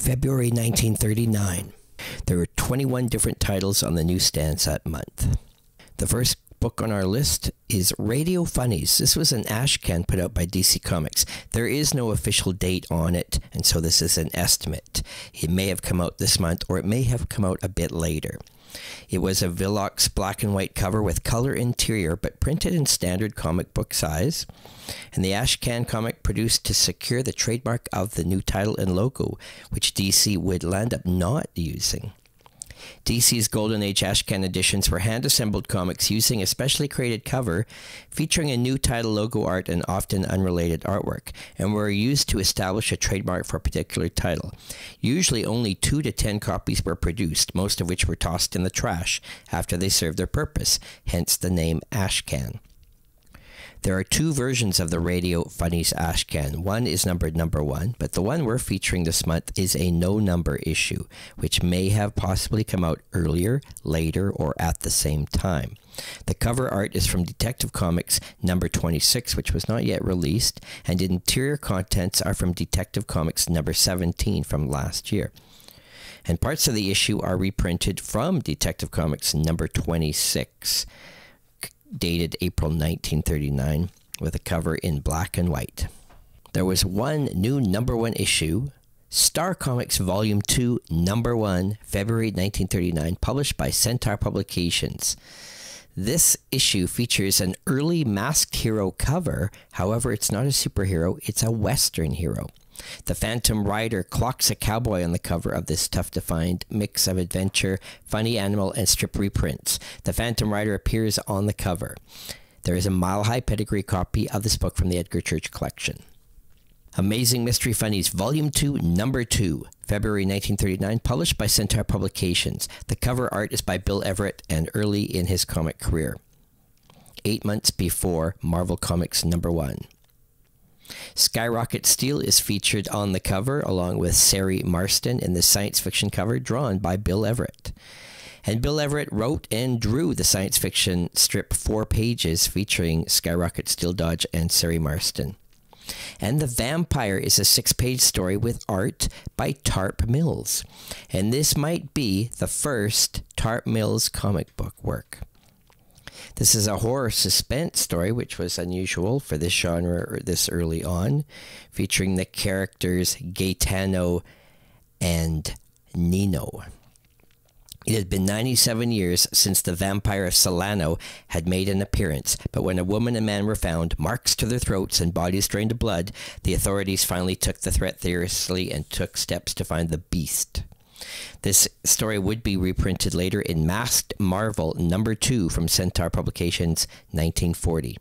February 1939. There were 21 different titles on the newsstands that month. The first book on our list is Radio Funnies. This was an ashcan put out by DC Comics. There is no official date on it, and so this is an estimate. It may have come out this month, or it may have come out a bit later. It was a Villox black and white cover with color interior, but printed in standard comic book size. And the ashcan comic produced to secure the trademark of the new title and logo, which DC would land up not using. DC's Golden Age ashcan editions were hand-assembled comics using a specially created cover featuring a new title logo art and often unrelated artwork, and were used to establish a trademark for a particular title. Usually only 2 to 10 copies were produced, most of which were tossed in the trash after they served their purpose, hence the name ashcan. There are 2 versions of the Radio Funnies ashcan. One is numbered number 1, but the one we're featuring this month is a no-number issue, which may have possibly come out earlier, later, or at the same time. The cover art is from Detective Comics number 26, which was not yet released, and interior contents are from Detective Comics number 17 from last year. And parts of the issue are reprinted from Detective Comics number 26. Dated April 1939, with a cover in black and white. There was one new number 1 issue, Star Comics Volume 2, number 1, February 1939, published by Centaur Publications. This issue features an early masked hero cover. However, it's not a superhero, it's a Western hero. The Phantom Rider clocks a cowboy on the cover of this tough-to-find mix of adventure, funny animal, and strip reprints. The Phantom Rider appears on the cover. There is a mile-high pedigree copy of this book from the Edgar Church collection. Amazing Mystery Funnies, Volume 2, Number 2, February 1939, published by Centaur Publications. The cover art is by Bill Everett and early in his comic career, 8 months before Marvel Comics number 1. Skyrocket Steel is featured on the cover, along with Sari Marston in the science fiction cover drawn by Bill Everett. And Bill Everett wrote and drew the science fiction strip 4 pages featuring Skyrocket Steel Dodge and Sari Marston. And The Vampire is a 6-page story with art by Tarpe Mills. And this might be the first Tarpe Mills comic book work. This is a horror suspense story, which was unusual for this genre this early on, featuring the characters Gaetano and Nino. It had been 97 years since the vampire of Solano had made an appearance, but when a woman and man were found, marks to their throats and bodies drained of blood, the authorities finally took the threat seriously and took steps to find the beast. This story would be reprinted later in Masked Marvel number 2 from Centaur Publications, 1940.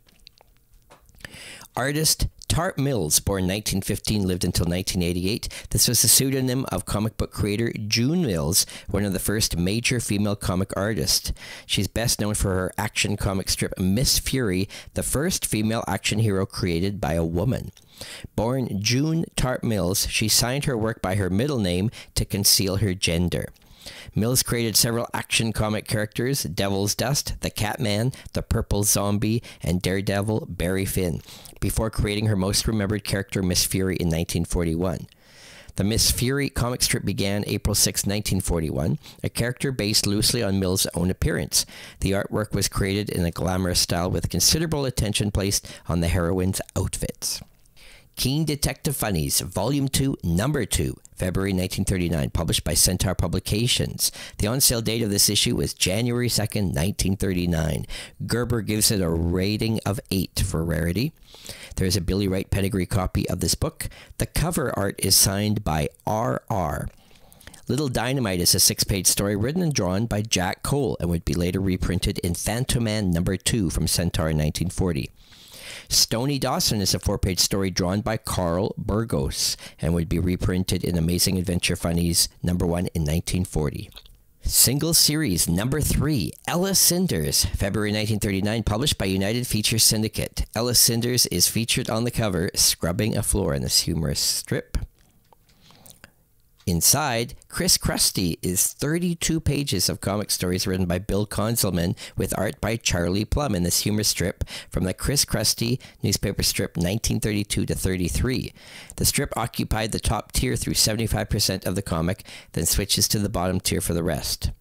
Artist Tarpe Mills, born 1915, lived until 1988. This was the pseudonym of comic book creator June Mills, one of the first major female comic artists. She's best known for her action comic strip Miss Fury, the first female action hero created by a woman. Born June Tarpe Mills, she signed her work by her middle name to conceal her gender. Mills created several action comic characters: Devil's Dust, the Catman, the Purple Zombie, and Daredevil Barry Finn, before creating her most remembered character, Miss Fury, in 1941. The Miss Fury comic strip began April 6, 1941, a character based loosely on Mills' own appearance. The artwork was created in a glamorous style with considerable attention placed on the heroine's outfits. Keen Detective Funnies, Volume 2, Number 2, February 1939, published by Centaur Publications. The on-sale date of this issue was January 2nd, 1939. Gerber gives it a rating of 8 for rarity. There is a Billy Wright pedigree copy of this book. The cover art is signed by R.R. Little Dynamite is a 6-page story written and drawn by Jack Cole and would be later reprinted in Phantom Man number 2 from Centaur in 1940. Stoney Dawson is a 4-page story drawn by Carl Burgos and would be reprinted in Amazing Adventure Funnies number 1 in 1940. Single Series number 3, Ella Cinders, February 1939, published by United Features Syndicate. Ella Cinders is featured on the cover, scrubbing a floor in this humorous strip. Inside, Chris Krusty is 32 pages of comic stories written by Bill Conzelman with art by Charlie Plum in this humor strip from the Chris Krusty newspaper strip 1932 to 33. The strip occupied the top tier through 75% of the comic, then switches to the bottom tier for the rest.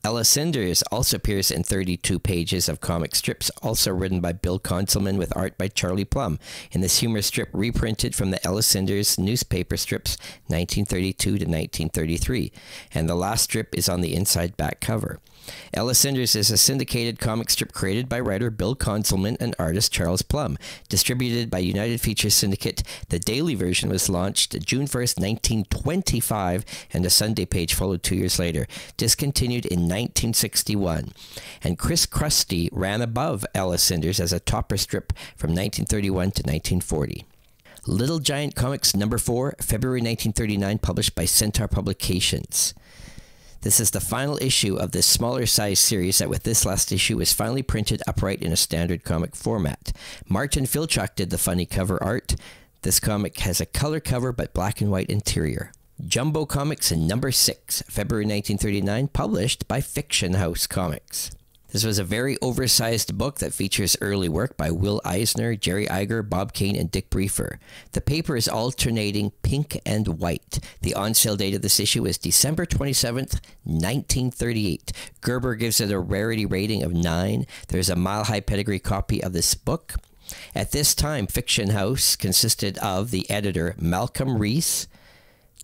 Ella Cinders also appears in 32 pages of comic strips, also written by Bill Conzelman with art by Charlie Plum, in this humor strip reprinted from the Ella Cinders newspaper strips 1932 to 1933, and the last strip is on the inside back cover. Ella Cinders is a syndicated comic strip created by writer Bill Conzelman and artist Charles Plum. Distributed by United Features Syndicate, the daily version was launched June 1st, 1925, and a Sunday page followed 2 years later. Discontinued in 1961. And Chris Krusty ran above Ella Cinders as a topper strip from 1931 to 1940. Little Giant Comics number 4, February 1939, published by Centaur Publications. This is the final issue of this smaller size series that with this last issue is finally printed upright in a standard comic format. Martin Filchuk did the funny cover art. This comic has a color cover but black and white interior. Jumbo Comics number 6, February 1939, published by Fiction House Comics. This was a very oversized book that features early work by Will Eisner, Jerry Iger, Bob Kane, and Dick Briefer. The paper is alternating pink and white. The on-sale date of this issue is December 27th, 1938. Gerber gives it a rarity rating of 9. There's a mile-high pedigree copy of this book. At this time, Fiction House consisted of the editor Malcolm Reese,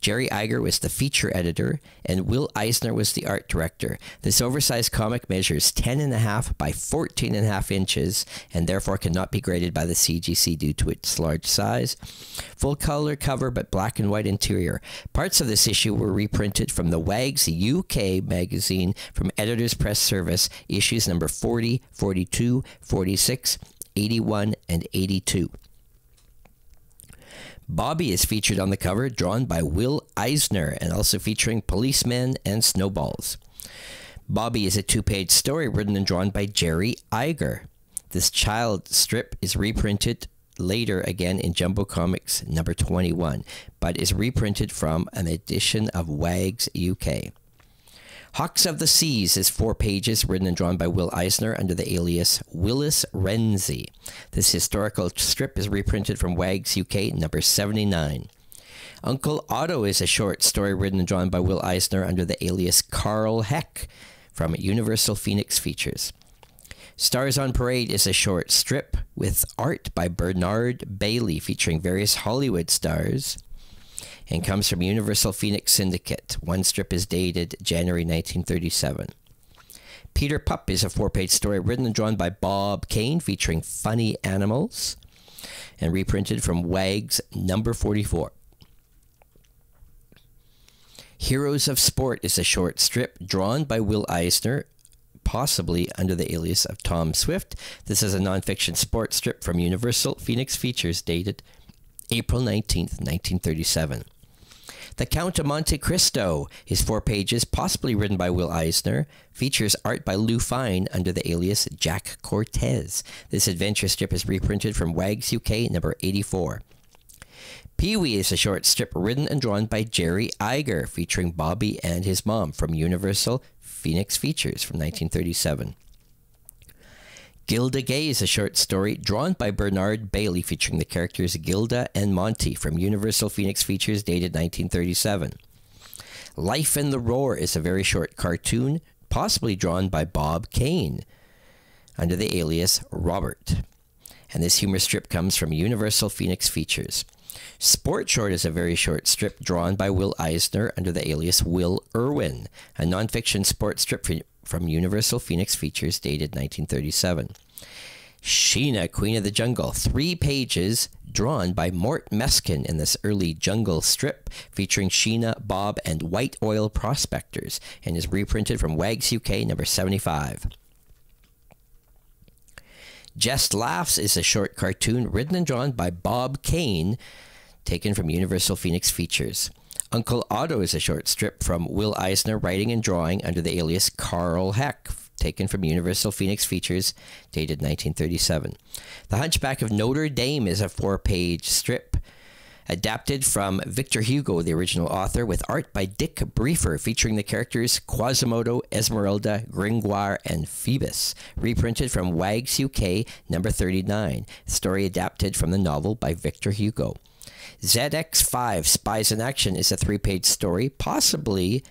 Jerry Iger was the feature editor, and Will Eisner was the art director. This oversized comic measures 10.5 by 14.5 inches and therefore cannot be graded by the CGC due to its large size. Full color cover but black and white interior. Parts of this issue were reprinted from the Wags UK magazine from Editor's Press Service, issues number 40, 42, 46, 81, and 82. Bobby is featured on the cover, drawn by Will Eisner, and also featuring policemen and snowballs. Bobby is a 2-page story written and drawn by Jerry Iger. This child strip is reprinted later again in Jumbo Comics number 21, but is reprinted from an edition of Wags UK. Hawks of the Seas is 4 pages, written and drawn by Will Eisner under the alias Willis Renzi. This historical strip is reprinted from Wags UK number 79. Uncle Otto is a short story written and drawn by Will Eisner under the alias Carl Heck from Universal Phoenix Features. Stars on Parade is a short strip with art by Bernard Bailey featuring various Hollywood stars, and comes from Universal Phoenix Syndicate. One strip is dated January 1937. Peter Pup is a 4-page story written and drawn by Bob Kane featuring funny animals and reprinted from Wags number 44. Heroes of Sport is a short strip drawn by Will Eisner, possibly under the alias of Tom Swift. This is a nonfiction sports strip from Universal Phoenix Features dated April 19th, 1937. The Count of Monte Cristo is 4 pages, possibly written by Will Eisner, features art by Lou Fine under the alias Jack Cortez. This adventure strip is reprinted from Wags UK number 84. Pee-wee is a short strip written and drawn by Jerry Iger, featuring Bobby and his mom from Universal Phoenix Features from 1937. Gilda Gay is a short story drawn by Bernard Bailey featuring the characters Gilda and Monty from Universal Phoenix Features dated 1937. Life in the Roar is a very short cartoon, possibly drawn by Bob Kane under the alias Robert. And this humor strip comes from Universal Phoenix Features. Sport Short is a very short strip drawn by Will Eisner under the alias Will Irwin, a nonfiction sports strip from Universal Phoenix Features dated 1937. Sheena, Queen of the Jungle, 3 pages, drawn by Mort Meskin in this early jungle strip featuring Sheena, Bob, and White Oil Prospectors, and is reprinted from Wags UK number 75. Just Laughs is a short cartoon written and drawn by Bob Kane, taken from Universal Phoenix Features. Uncle Otto is a short strip from Will Eisner, writing and drawing under the alias Carl Heck, taken from Universal Phoenix Features, dated 1937. The Hunchback of Notre Dame is a 4-page strip Adapted from Victor Hugo, the original author, with art by Dick Briefer, featuring the characters Quasimodo, Esmeralda, Gringoire, and Phoebus. Reprinted from Wags UK, number 39. Story adapted from the novel by Victor Hugo. ZX5, Spies in Action, is a 3-page story, possibly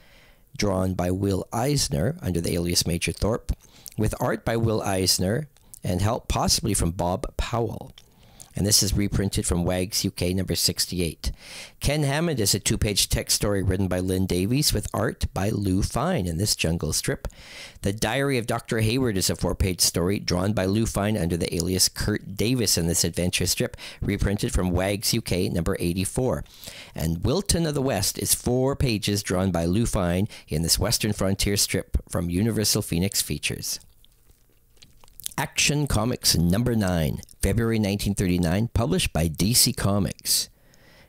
drawn by Will Eisner under the alias Major Thorpe, with art by Will Eisner and help possibly from Bob Powell. And this is reprinted from Wags UK number 68. Ken Hammond is a 2-page text story written by Lynn Davies with art by Lou Fine in this jungle strip. The Diary of Dr. Hayward is a 4-page story drawn by Lou Fine under the alias Kurt Davis in this adventure strip, reprinted from Wags UK number 84. And Wilton of the West is 4 pages drawn by Lou Fine in this Western Frontier strip from Universal Phoenix Features. Action Comics number 9, February 1939, published by DC Comics,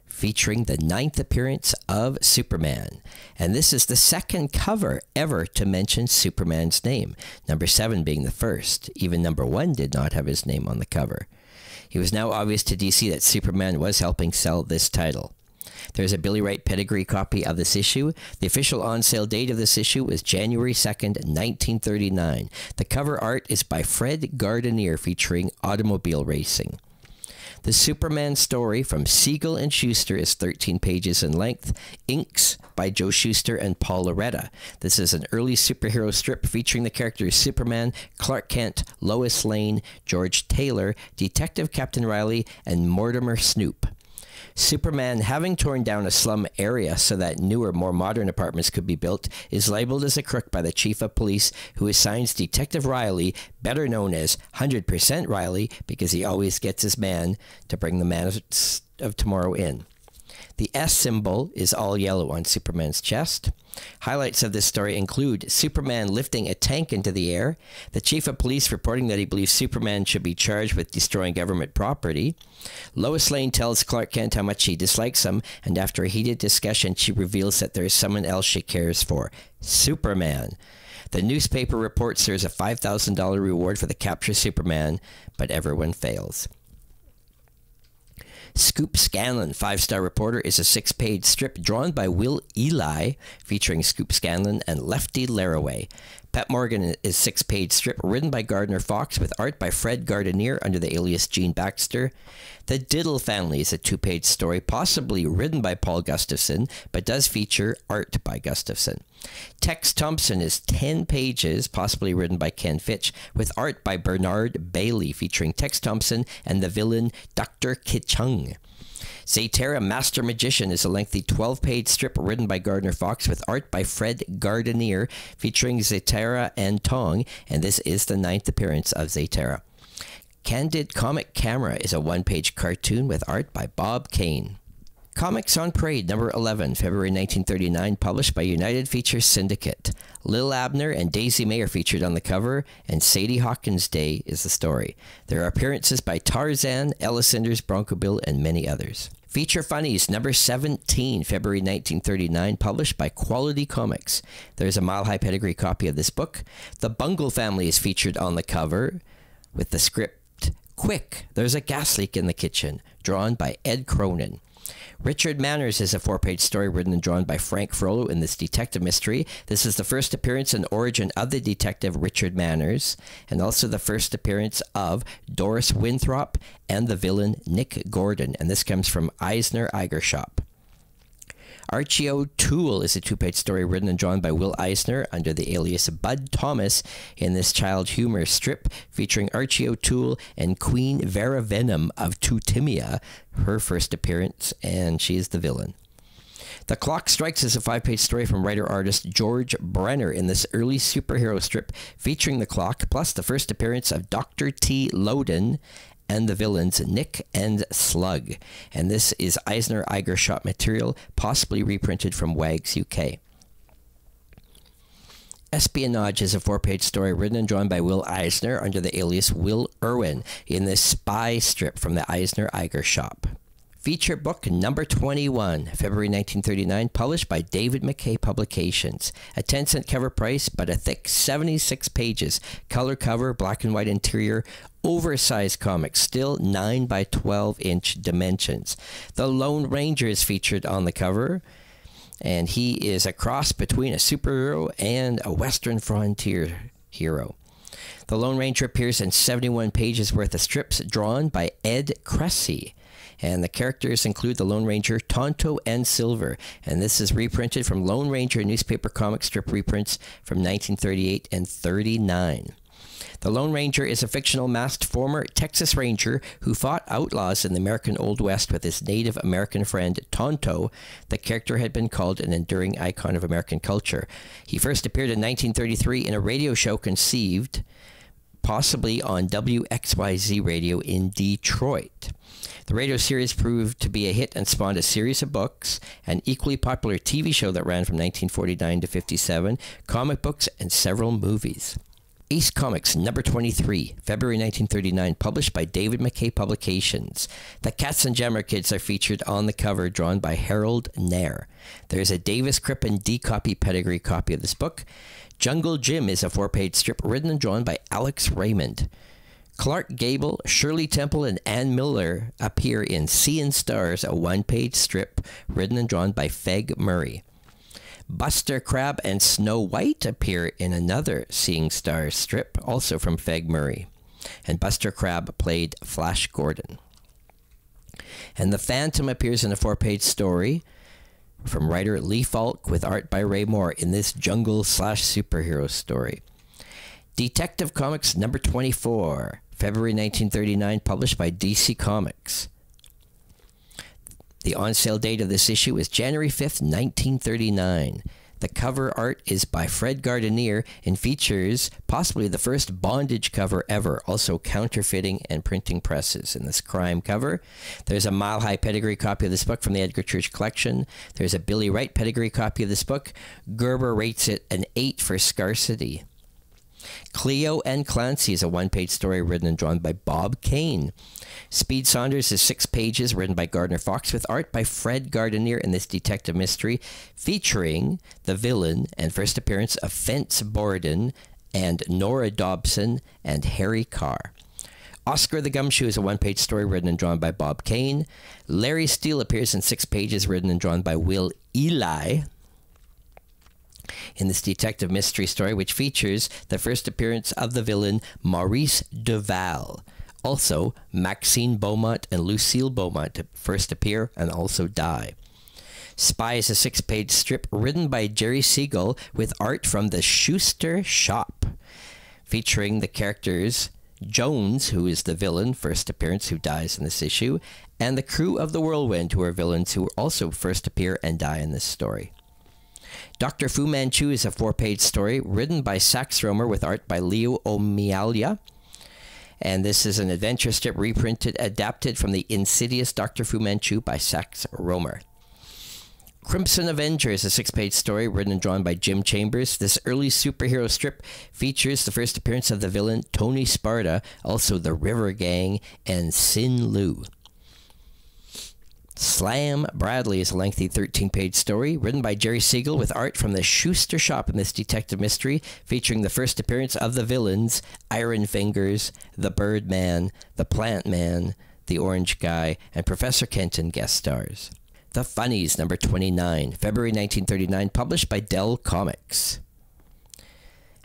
featuring the 9th appearance of Superman. And this is the second cover ever to mention Superman's name, number 7 being the first. Even number 1 did not have his name on the cover. It was now obvious to DC that Superman was helping sell this title. There's a Billy Wright pedigree copy of this issue. The official on-sale date of this issue was January 2nd, 1939. The cover art is by Fred Gardenier, featuring automobile racing. The Superman story from Siegel and Schuster is 13 pages in length. Inks by Joe Shuster and Paul Loretta. This is an early superhero strip featuring the characters Superman, Clark Kent, Lois Lane, George Taylor, Detective Captain Riley, and Mortimer Snoop. Superman, having torn down a slum area so that newer, more modern apartments could be built, is labeled as a crook by the chief of police, who assigns Detective Riley, better known as 100% Riley, because he always gets his man to bring the man of tomorrow in. The S symbol is all yellow on Superman's chest. Highlights of this story include Superman lifting a tank into the air, the chief of police reporting that he believes Superman should be charged with destroying government property. Lois Lane tells Clark Kent how much she dislikes him, and after a heated discussion, she reveals that there is someone else she cares for, Superman. The newspaper reports there is a $5,000 reward for the capture of Superman, but everyone fails. Scoop Scanlon, 5-star reporter, is a 6-page strip drawn by Will Eli, featuring Scoop Scanlon and Lefty Laraway. Pat Morgan is a 6-page strip written by Gardner Fox with art by Fred Gardenier under the alias Gene Baxter. The Diddle Family is a 2-page story, possibly written by Paul Gustafson, but does feature art by Gustafson. Tex Thompson is 10 pages, possibly written by Ken Fitch, with art by Bernard Bailey, featuring Tex Thompson and the villain Dr. Kichung. Zaytera Master Magician is a lengthy 12-page strip written by Gardner Fox with art by Fred Gardenier, featuring Zaytera and Tong, and this is the 9th appearance of Zaytera. Candid Comic Camera is a 1-page cartoon with art by Bob Kane. Comics on Parade, number 11, February 1939, published by United Features Syndicate. Lil Abner and Daisy May are featured on the cover, and Sadie Hawkins' Day is the story. There are appearances by Tarzan, Ella Cinders, Bronco Bill, and many others. Feature Funnies, number 17, February 1939, published by Quality Comics. There's a Mile High pedigree copy of this book. The Bungle family is featured on the cover with the script, Quick, there's a gas leak in the kitchen, drawn by Ed Cronin. Richard Manners is a 4-page story written and drawn by Frank Frollo in this detective mystery. This is the first appearance and origin of the detective Richard Manners, and also the first appearance of Doris Winthrop and the villain Nick Gordon, and this comes from Eisner Eigershop. Archie O'Toole is a 2-page story written and drawn by Will Eisner under the alias Bud Thomas in this child humor strip, featuring Archie O'Toole and Queen Vera Venom of Teutimia, her first appearance, and she is the villain. The Clock Strikes is a 5-page story from writer-artist George Brenner in this early superhero strip, featuring the clock, plus the first appearance of Dr. T. Loden and the villains Nick and Slug. And this is Eisner Eigershot material, possibly reprinted from Wags UK. Espionage is a 4-page story written and drawn by Will Eisner under the alias Will Irwin in this spy strip from the Eisner Eigershop. Feature book number 21, February 1939, published by David McKay Publications. A 10-cent cover price, but a thick 76 pages. Color cover, black and white interior, oversized comic, still 9 by 12 inch dimensions. The Lone Ranger is featured on the cover, and he is a cross between a superhero and a Western frontier hero. The Lone Ranger appears in 71 pages worth of strips drawn by Ed Cressy. And the characters include the Lone Ranger, Tonto, and Silver. And this is reprinted from Lone Ranger newspaper comic strip reprints from 1938 and 39. The Lone Ranger is a fictional masked former Texas Ranger who fought outlaws in the American Old West with his Native American friend Tonto. The character had been called an enduring icon of American culture. He first appeared in 1933 in a radio show conceived possibly on WXYZ radio in Detroit. The radio series proved to be a hit and spawned a series of books, an equally popular TV show that ran from 1949 to 57, comic books, and several movies. Ace Comics number 23, February 1939, published by David McKay Publications. The Katzenjammer Kids are featured on the cover, drawn by Harold Nair. There's a Davis Crippen D-copy pedigree copy of this book. Jungle Jim is a 4-page strip written and drawn by Alex Raymond. Clark Gable, Shirley Temple, and Ann Miller appear in Seeing Stars, a 1-page strip written and drawn by Feg Murray. Buster Crabbe and Snow White appear in another Seeing Stars strip, also from Feg Murray. And Buster Crabbe played Flash Gordon. And The Phantom appears in a 4-page story from writer Lee Falk with art by Ray Moore in this jungle/superhero story. Detective Comics number 24, February 1939, published by DC Comics. The on-sale date of this issue is January 5th, 1939. The cover art is by Fred Gardenier and features possibly the first bondage cover ever, also counterfeiting and printing presses in this crime cover. There's a Mile High pedigree copy of this book from the Edgar Church Collection. There's a Billy Wright pedigree copy of this book. Gerber rates it an 8 for scarcity. Cleo and Clancy is a 1-page story written and drawn by Bob Kane. Speed Saunders is 6 pages, written by Gardner Fox, with art by Fred Gardenier in this detective mystery, featuring the villain and first appearance of Fence Borden and Nora Dobson and Harry Carr. Oscar the Gumshoe is a 1-page story written and drawn by Bob Kane. Larry Steele appears in 6 pages, written and drawn by Will Eli, in this detective mystery story, which features the first appearance of the villain Maurice Duval. Also, Maxine Beaumont and Lucille Beaumont first appear and also die. Spy is a 6-page strip written by Jerry Siegel with art from the Schuster shop, featuring the characters Jones, who is the villain, first appearance, who dies in this issue, and the crew of the Whirlwind, who are villains who also first appear and die in this story. Dr. Fu Manchu is a 4-page story written by Sax Romer with art by Leo O'Mealia. And this is an adventure strip reprinted, adapted from the Insidious Dr. Fu Manchu by Sax Romer. Crimson Avenger is a 6-page story written and drawn by Jim Chambers. This early superhero strip features the first appearance of the villain Tony Sparta, also the River Gang, and Sin Lu. Slam Bradley is a lengthy 13-page story written by Jerry Siegel with art from the Schuster shop in this detective mystery, featuring the first appearance of the villains Iron Fingers, the Birdman, the Plant Man, the Orange Guy, and Professor Kenton guest stars. The Funnies number 29, February 1939, published by Dell Comics.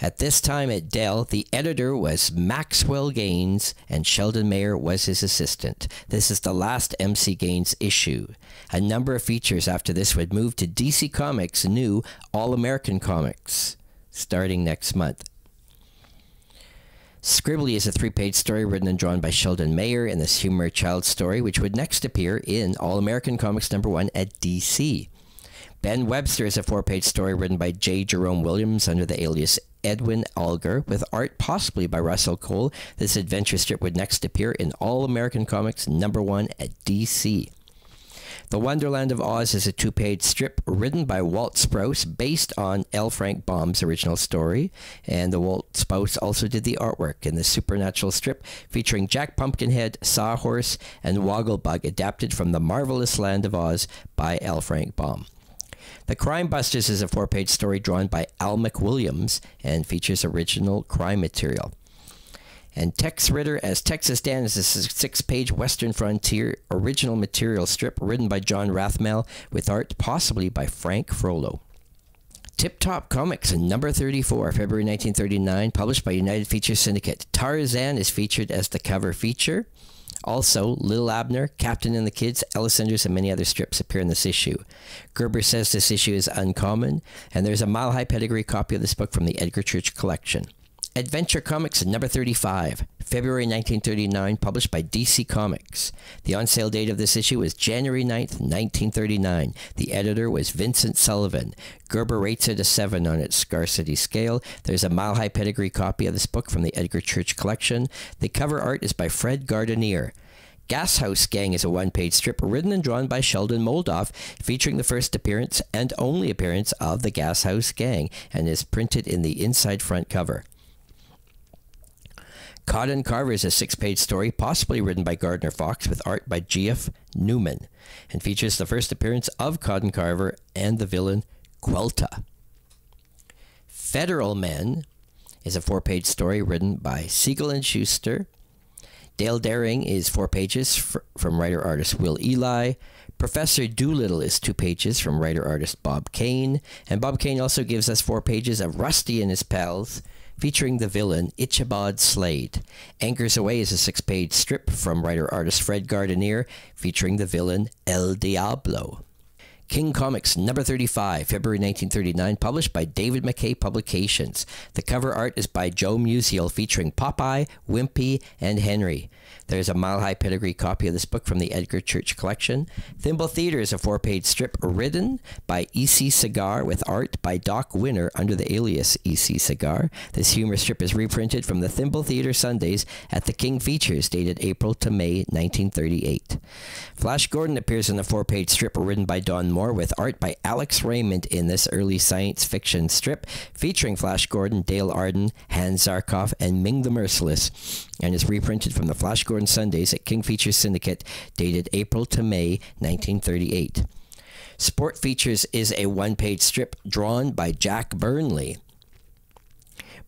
At this time at Dell, the editor was Maxwell Gaines, and Sheldon Mayer was his assistant. This is the last MC Gaines issue. A number of features after this would move to DC Comics' new All-American Comics, starting next month. Scribbly is a 3-page story written and drawn by Sheldon Mayer in this humor child story, which would next appear in All-American Comics number 1 at DC. Ben Webster is a 4-page story written by J. Jerome Williams under the alias Edwin Alger, with art possibly by Russell Cole. This adventure strip would next appear in All-American Comics number 1 at DC. The Wonderland of Oz is a 2-page strip written by Walt Sprouse based on L. Frank Baum's original story. And the Walt Sprouse also did the artwork in the supernatural strip featuring Jack Pumpkinhead, Sawhorse, and Wogglebug, adapted from The Marvelous Land of Oz by L. Frank Baum. The Crime Busters is a 4-page story drawn by Al McWilliams and features original crime material. And Tex Ritter as Texas Dan is a 6-page Western Frontier original material strip written by John Rathmel with art possibly by Frank Frollo. Tip Top Comics, number 34, February 1939, published by United Feature Syndicate. Tarzan is featured as the cover feature. Also, Lil Abner, Captain and the Kids, Elisanders, and many other strips appear in this issue. Gerber says this issue is uncommon, and there's a mile-high pedigree copy of this book from the Edgar Church collection. Adventure Comics, number 35, February 1939, published by DC Comics. The on-sale date of this issue was January 9th, 1939. The editor was Vincent Sullivan. Gerber rates it a 7 on its scarcity scale. There's a mile-high pedigree copy of this book from the Edgar Church collection. The cover art is by Fred Gardenier. Gas House Gang is a 1-page strip written and drawn by Sheldon Moldoff, featuring the first appearance and only appearance of the Gas House Gang, and is printed in the inside front cover. Cod & Carver is a 6-page story, possibly written by Gardner Fox, with art by G.F. Newman, and features the first appearance of Cod & Carver and the villain Quelta. Federal Men is a 4-page story written by Siegel and Schuster. Dale Daring is 4 pages from writer-artist Will Eli. Professor Doolittle is 2 pages from writer-artist Bob Kane. And Bob Kane also gives us 4 pages of Rusty and His Pals, featuring the villain Ichabod Slade. Anchors Away is a 6-page strip from writer-artist Fred Gardenier, featuring the villain El Diablo. King Comics, number 35, February 1939, published by David McKay Publications. The cover art is by Joe Musial, featuring Popeye, Wimpy, and Henry. There's a mile-high pedigree copy of this book from the Edgar Church collection. Thimble Theater is a 4-page strip written by E.C. Cigar with art by Doc Winner under the alias E.C. Cigar. This humor strip is reprinted from the Thimble Theater Sundays at the King Features, dated April to May 1938. Flash Gordon appears in a 4-page strip written by Don Moore with art by Alex Raymond in this early science fiction strip, featuring Flash Gordon, Dale Arden, Hans Zarkov, and Ming the Merciless, and is reprinted from the Flash Gordon Sundays at King Features Syndicate, dated April to May 1938. Sport Features is a 1-page strip drawn by Jack Burnley.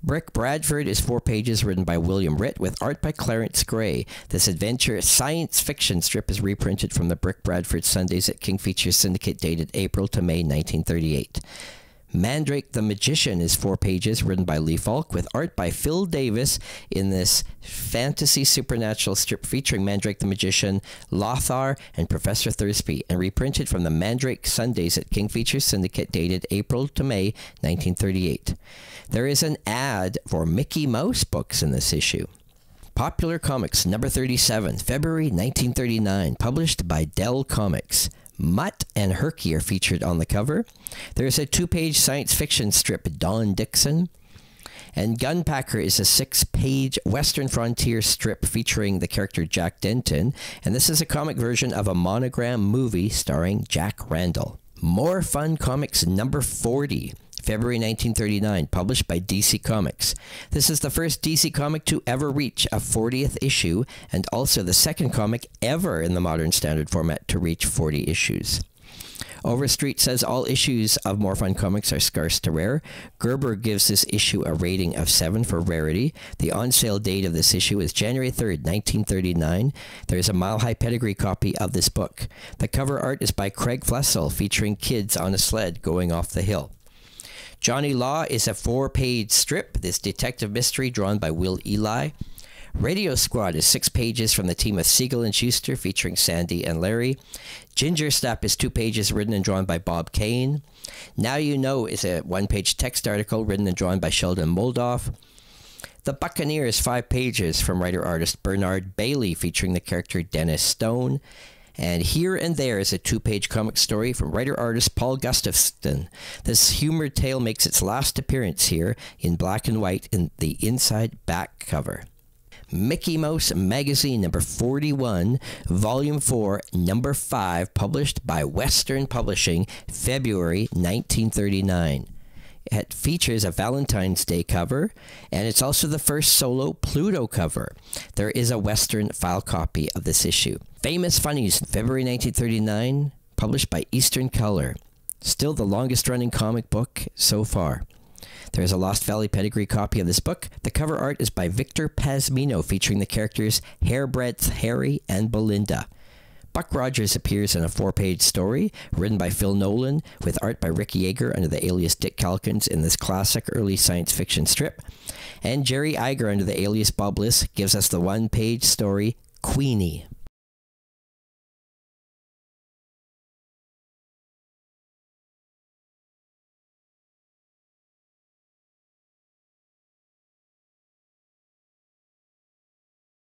Brick Bradford is 4 pages written by William Ritt with art by Clarence Gray. This adventure science fiction strip is reprinted from the Brick Bradford Sundays at King Features Syndicate, dated April to May 1938. Mandrake the Magician is 4 pages written by Lee Falk with art by Phil Davis in this fantasy supernatural strip featuring Mandrake the Magician, Lothar, and Professor Thursby, and reprinted from the Mandrake Sundays at King Features Syndicate, dated April to May 1938. There is an ad for Mickey Mouse books in this issue. Popular Comics, number 37, February 1939, published by Dell Comics. Mutt and Herky are featured on the cover. There's a 2-page science fiction strip, Don Dixon. And Gunpacker is a 6-page Western Frontier strip featuring the character Jack Denton. And this is a comic version of a monogram movie starring Jack Randall. More Fun Comics, number 40. February 1939, published by DC Comics. This is the first DC comic to ever reach a 40th issue, and also the second comic ever in the modern standard format to reach 40 issues. Overstreet says all issues of More Fun Comics are scarce to rare. Gerber gives this issue a rating of 7 for rarity. The on-sale date of this issue is January 3rd, 1939. There is a mile-high pedigree copy of this book. The cover art is by Craig Flessel, featuring kids on a sled going off the hill. Johnny Law is a 4-page strip, this detective mystery drawn by Will Eli. Radio Squad is 6 pages from the team of Siegel and Schuster, featuring Sandy and Larry. Ginger Snap is 2 pages written and drawn by Bob Kane. Now You Know is a 1-page text article written and drawn by Sheldon Moldoff. The Buccaneer is 5 pages from writer-artist Bernard Bailey, featuring the character Dennis Stone. And Here and There is a 2-page comic story from writer-artist Paul Gustafson. This humor tale makes its last appearance here in black and white in the inside back cover. Mickey Mouse Magazine, number 41, Volume 4, number 5, published by Western Publishing, February 1939. It features a Valentine's Day cover, and it's also the first solo Pluto cover. There is a Western file copy of this issue. Famous Funnies, February 1939, published by Eastern Color. Still the longest-running comic book so far. There is a Lost Valley Pedigree copy of this book. The cover art is by Victor Pazmino, featuring the characters Hairbreadth Harry and Belinda. Buck Rogers appears in a 4-page story written by Phil Nolan with art by Rick Yeager under the alias Dick Calkins in this classic early science fiction strip. And Jerry Iger under the alias Bob Bliss gives us the 1-page story Queenie.